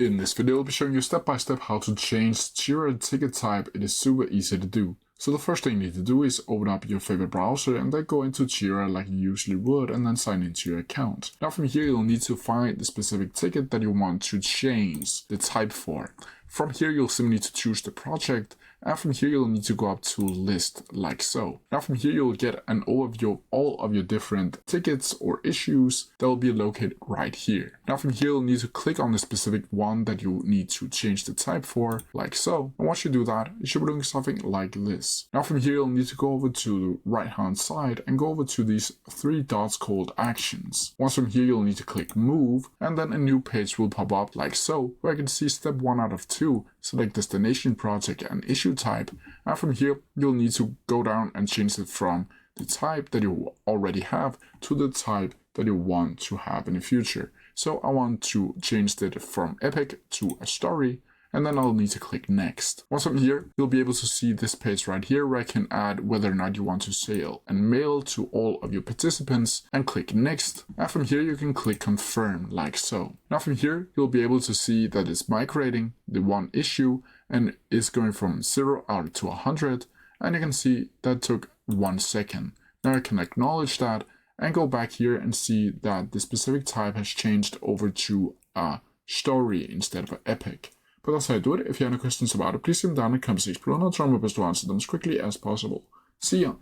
In this video, I'll be showing you step by step how to change Jira ticket type. It is super easy to do. So the first thing you need to do is open up your favorite browser and then go into Jira like you usually would and then sign into your account. Now from here, you'll need to find the specific ticket that you want to change the type for. From here, you'll simply need to choose the project, and from here, you'll need to go up to list like so. Now from here, you'll get an overview of all of your different tickets or issues that will be located right here. Now from here, you'll need to click on the specific one that you need to change the type for, like so. And once you do that, you should be doing something like this. Now from here, you'll need to go over to the right-hand side and go over to these three dots called actions. Once from here, you'll need to click move, and then a new page will pop up like so, where I can see step 1 out of 2, select destination, project, and issue type. And from here, you'll need to go down and change it from the type that you already have to the type that you want to have in the future. So I want to change it from epic to a story, and then I'll need to click next. Once I'm here, you'll be able to see this page right here where I can add whether or not you want to save and mail to all of your participants, and click next. And from here, you can click confirm like so. Now from here, you'll be able to see that it's migrating the one issue and is going from 0 out to 100. And you can see that took 1 second. Now I can acknowledge that and go back here and see that the specific type has changed over to a story instead of an epic. But that's how I do it. If you have any questions about it, please leave them down in the comment section below and I'll try my best to answer them as quickly as possible. See ya!